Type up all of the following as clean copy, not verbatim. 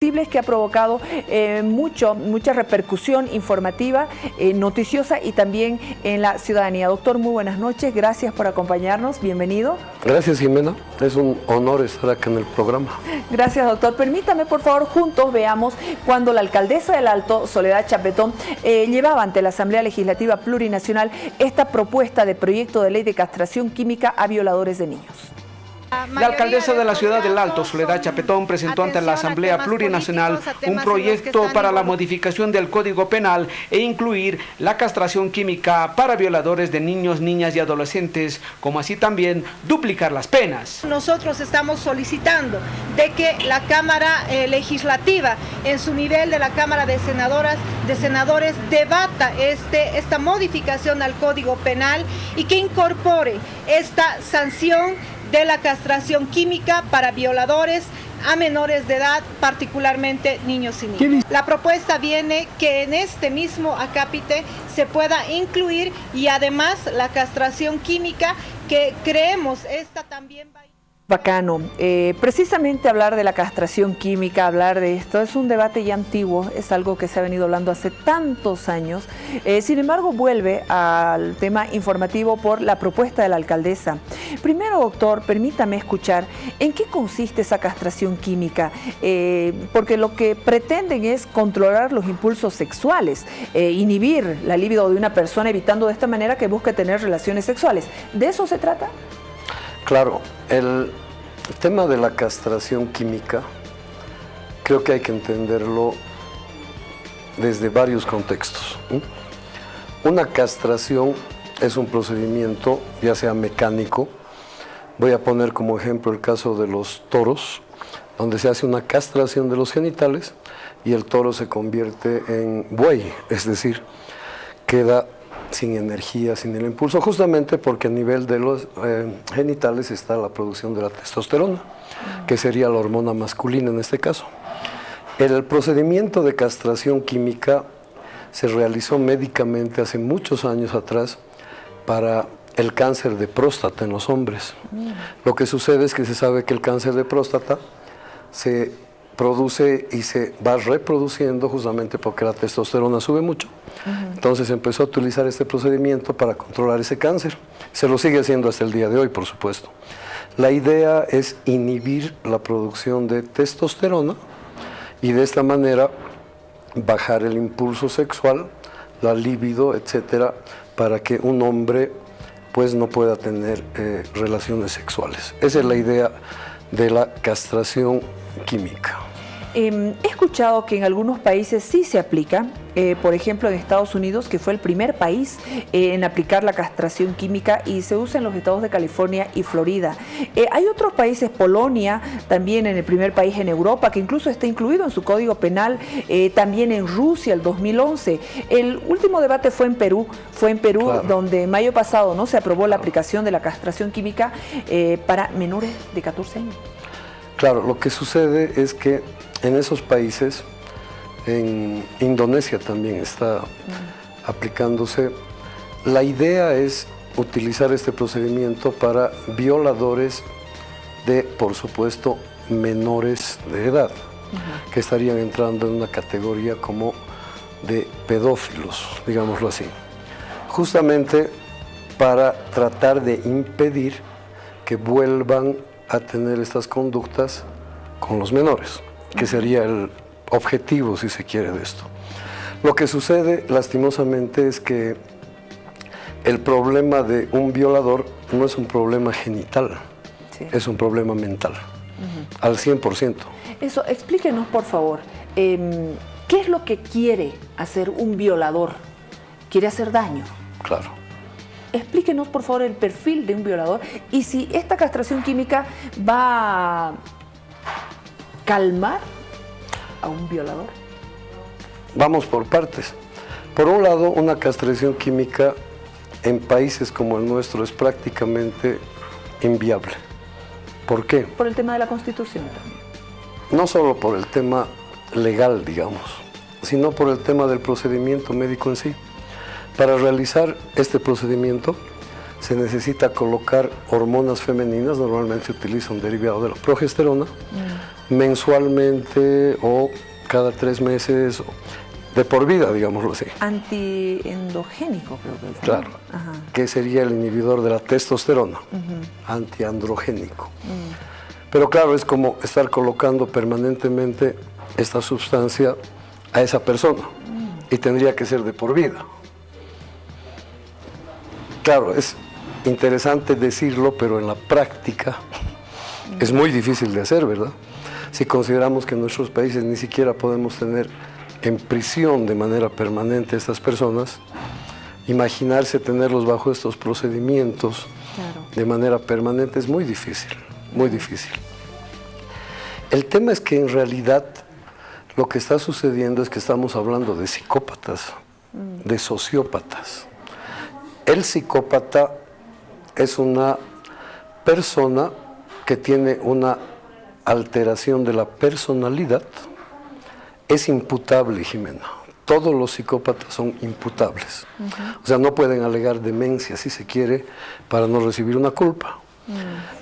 que ha provocado mucha repercusión informativa, noticiosa y también en la ciudadanía. Doctor, muy buenas noches, gracias por acompañarnos, bienvenido. Gracias, Jimena, es un honor estar acá en el programa. Gracias, doctor. Permítame, por favor, juntos veamos cuando la alcaldesa del Alto, Soledad Chapetón, llevaba ante la Asamblea Legislativa Plurinacional esta propuesta de proyecto de ley de castración química a violadores de niños. La alcaldesa de la ciudad del Alto, Soledad Chapetón, presentó ante la Asamblea Plurinacional un proyecto para la modificación del Código Penal e incluir la castración química para violadores de niños, niñas y adolescentes, como así también duplicar las penas. Nosotros estamos solicitando de que la Cámara Legislativa, en su nivel de la Cámara de Senadores, debata esta modificación al Código Penal y que incorpore esta sanción de la castración química para violadores a menores de edad, particularmente niños y niñas. La propuesta viene que en este mismo acápite se pueda incluir y además la castración química, que creemos esta también va a... Bacano. Precisamente hablar de la castración química, hablar de esto, es un debate ya antiguo, es algo que se ha venido hablando hace tantos años. Sin embargo, vuelve al tema informativo por la propuesta de la alcaldesa. Primero, doctor, permítame escuchar en qué consiste esa castración química, porque lo que pretenden es controlar los impulsos sexuales, inhibir la libido de una persona, evitando de esta manera que busque tener relaciones sexuales. ¿De eso se trata? Claro, el tema de la castración química creo que hay que entenderlo desde varios contextos. Una castración es un procedimiento, ya sea mecánico. Voy a poner como ejemplo el caso de los toros, donde se hace una castración de los genitales y el toro se convierte en buey, es decir, queda sin energía, sin el impulso, justamente porque a nivel de los genitales está la producción de la testosterona, que sería la hormona masculina en este caso. El procedimiento de castración química se realizó médicamente hace muchos años atrás para el cáncer de próstata en los hombres. Lo que sucede es que se sabe que el cáncer de próstata se produce y se va reproduciendo justamente porque la testosterona sube mucho. Entonces empezó a utilizar este procedimiento para controlar ese cáncer. Se lo sigue haciendo hasta el día de hoy, por supuesto. La idea es inhibir la producción de testosterona y de esta manera bajar el impulso sexual, la libido, etcétera, para que un hombre pues no pueda tener relaciones sexuales. Esa es la idea de la castración química. He escuchado que en algunos países sí se aplica, por ejemplo en Estados Unidos, que fue el primer país en aplicar la castración química, y se usa en los estados de California y Florida. Hay otros países, Polonia, también en el primer país en Europa, que incluso está incluido en su Código Penal, también en Rusia, el 2011. El último debate fue en Perú, claro, donde en mayo pasado no se aprobó la aplicación de la castración química para menores de 14 años. Claro, lo que sucede es que en esos países, en Indonesia también está aplicándose. La idea es utilizar este procedimiento para violadores de, por supuesto, menores de edad, que estarían entrando en una categoría como de pedófilos, digámoslo así. Justamente para tratar de impedir que vuelvan a tener estas conductas con los menores, que sería el objetivo, si se quiere, de esto. Lo que sucede, lastimosamente, es que el problema de un violador no es un problema genital, sí, es un problema mental, al 100%. Eso, explíquenos, por favor, ¿qué es lo que quiere hacer un violador? ¿Quiere hacer daño? Claro. Explíquenos, por favor, el perfil de un violador y si esta castración química va a calmar a un violador. Vamos por partes. Por un lado, una castración química en países como el nuestro es prácticamente inviable. ¿Por qué? Por el tema de la Constitución también. No solo por el tema legal, digamos, sino por el tema del procedimiento médico en sí. Para realizar este procedimiento se necesita colocar hormonas femeninas, normalmente se utiliza un derivado de la progesterona, mensualmente o cada 3 meses, de por vida, digámoslo así. Antiendogénico, creo que es. Claro, Ajá. que sería el inhibidor de la testosterona, antiandrogénico. Pero claro, es como estar colocando permanentemente esta sustancia a esa persona y tendría que ser de por vida. Claro, es interesante decirlo, pero en la práctica es muy difícil de hacer, ¿verdad? Si consideramos que en nuestros países ni siquiera podemos tener en prisión de manera permanente a estas personas, imaginarse tenerlos bajo estos procedimientos de manera permanente es muy difícil, muy difícil. El tema es que en realidad lo que está sucediendo es que estamos hablando de psicópatas, de sociópatas. El psicópata es una persona que tiene una alteración de la personalidad. Es imputable, Jimena. Todos los psicópatas son imputables. O sea, no pueden alegar demencia, si se quiere, para no recibir una culpa.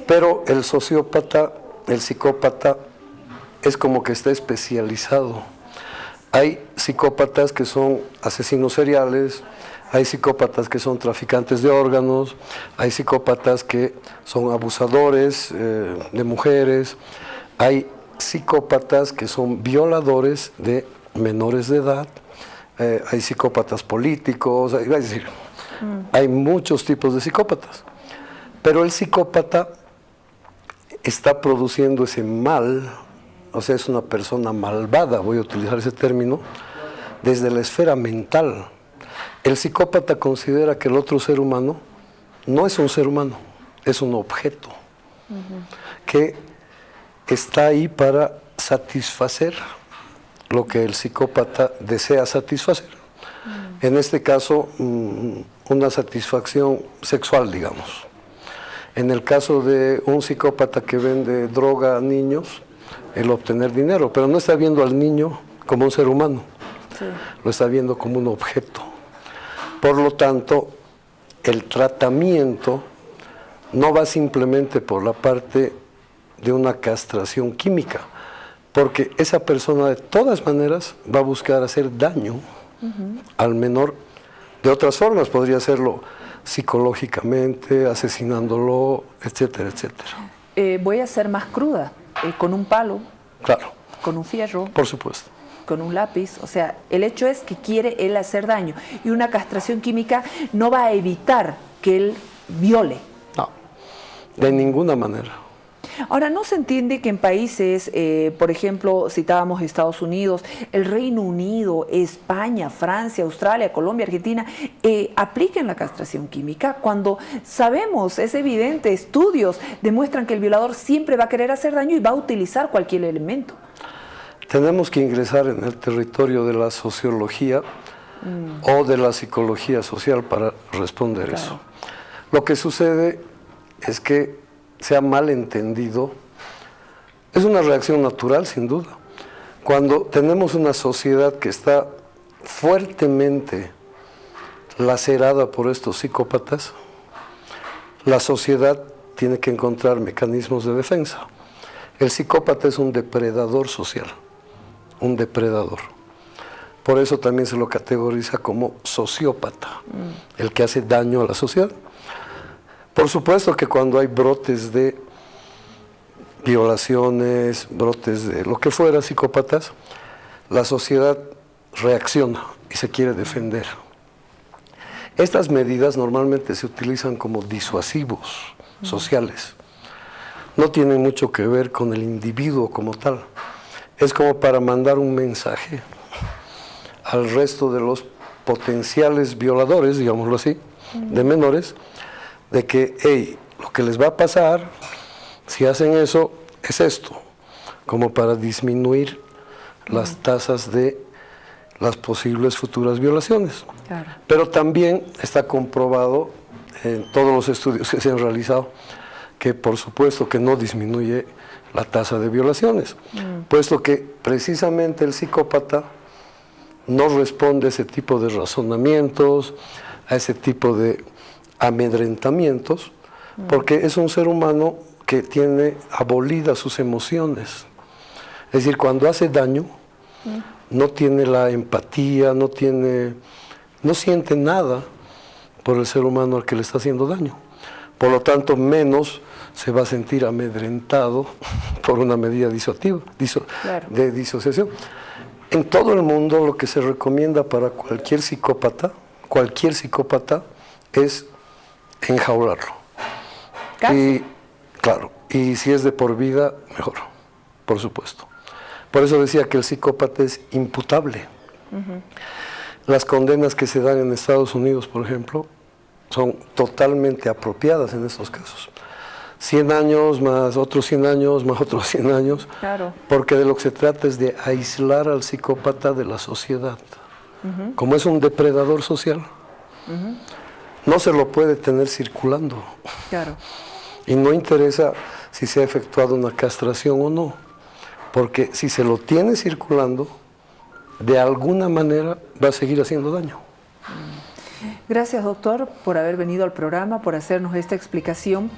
Pero el sociópata, el psicópata, es como que está especializado. Hay psicópatas que son asesinos seriales, hay psicópatas que son traficantes de órganos, hay psicópatas que son abusadores de mujeres, hay psicópatas que son violadores de menores de edad, hay psicópatas políticos, es decir, hay muchos tipos de psicópatas. Pero el psicópata está produciendo ese mal, o sea, es una persona malvada, voy a utilizar ese término, desde la esfera mental. El psicópata considera que el otro ser humano no es un ser humano, es un objeto que está ahí para satisfacer lo que el psicópata desea satisfacer. En este caso, una satisfacción sexual, digamos. En el caso de un psicópata que vende droga a niños, el obtener dinero, pero no está viendo al niño como un ser humano, lo está viendo como un objeto. Por lo tanto, el tratamiento no va simplemente por la parte de una castración química, porque esa persona de todas maneras va a buscar hacer daño al menor. De otras formas, podría hacerlo psicológicamente, asesinándolo, etcétera, etcétera. Voy a ser más cruda, con un palo, claro, con un fierro, por supuesto, con un lápiz. O sea, el hecho es que quiere él hacer daño, y una castración química no va a evitar que él viole. No, de ninguna manera. Ahora, ¿no se entiende que en países, por ejemplo, citábamos Estados Unidos, el Reino Unido, España, Francia, Australia, Colombia, Argentina, apliquen la castración química cuando sabemos, es evidente, estudios demuestran que el violador siempre va a querer hacer daño y va a utilizar cualquier elemento? Tenemos que ingresar en el territorio de la sociología o de la psicología social para responder eso. Lo que sucede es que se ha malentendido, es una reacción natural sin duda. Cuando tenemos una sociedad que está fuertemente lacerada por estos psicópatas, la sociedad tiene que encontrar mecanismos de defensa. El psicópata es un depredador social, un depredador. Por eso también se lo categoriza como sociópata, el que hace daño a la sociedad. Por supuesto que cuando hay brotes de violaciones, brotes de lo que fuera, psicópatas, la sociedad reacciona y se quiere defender. Estas medidas normalmente se utilizan como disuasivos sociales. No tienen mucho que ver con el individuo como tal. Es como para mandar un mensaje al resto de los potenciales violadores, digámoslo así, de menores, de que, hey, lo que les va a pasar si hacen eso es esto, como para disminuir las tasas de las posibles futuras violaciones. Claro. Pero también está comprobado en todos los estudios que se han realizado que por supuesto que no disminuye la tasa de violaciones, puesto que precisamente el psicópata no responde a ese tipo de razonamientos, a ese tipo de amedrentamientos, porque es un ser humano que tiene abolidas sus emociones. Es decir, cuando hace daño, no tiene la empatía, no siente nada por el ser humano al que le está haciendo daño. Por lo tanto, menos se va a sentir amedrentado por una medida disuasiva, de disociación. En todo el mundo lo que se recomienda para cualquier psicópata es enjaularlo. ¿Casi? Y, claro, y si es de por vida, mejor, por supuesto. Por eso decía que el psicópata es imputable. Las condenas que se dan en Estados Unidos, por ejemplo, son totalmente apropiadas en estos casos. 100 años más otros 100 años más otros 100 años, claro. Porque de lo que se trata es de aislar al psicópata de la sociedad. Como es un depredador social, no se lo puede tener circulando. Claro. Y no interesa si se ha efectuado una castración o no, porque si se lo tiene circulando, de alguna manera va a seguir haciendo daño. Gracias, doctor, por haber venido al programa, por hacernos esta explicación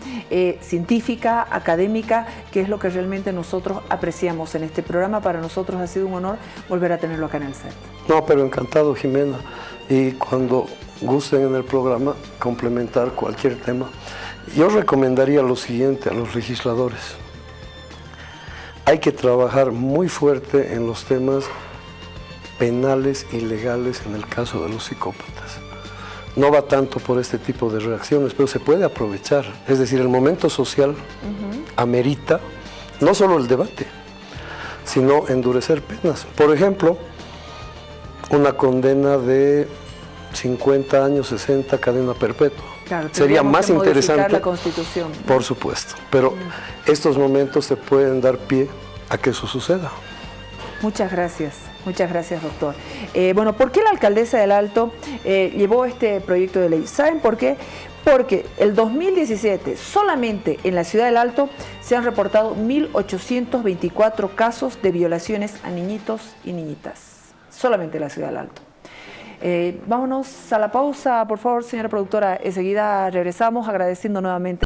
científica, académica, que es lo que realmente nosotros apreciamos en este programa. Para nosotros ha sido un honor volver a tenerlo acá en el set. No, pero encantado, Jimena. Y cuando gusten en el programa complementar cualquier tema, yo recomendaría lo siguiente a los legisladores. Hay que trabajar muy fuerte en los temas penales y legales en el caso de los psicópatas. No va tanto por este tipo de reacciones, pero se puede aprovechar. Es decir, el momento social amerita no solo el debate, sino endurecer penas. Por ejemplo, una condena de 50 años, 60, cadena perpetua. Claro, sería más interesante la Constitución. Por supuesto, pero estos momentos se pueden dar pie a que eso suceda. Muchas gracias, doctor. Bueno, ¿por qué la alcaldesa del Alto llevó este proyecto de ley? ¿Saben por qué? Porque el 2017, solamente en la ciudad del Alto, se han reportado 1.824 casos de violaciones a niñitos y niñitas. Solamente en la ciudad del Alto. Vámonos a la pausa, por favor, señora productora. Enseguida regresamos agradeciendo nuevamente.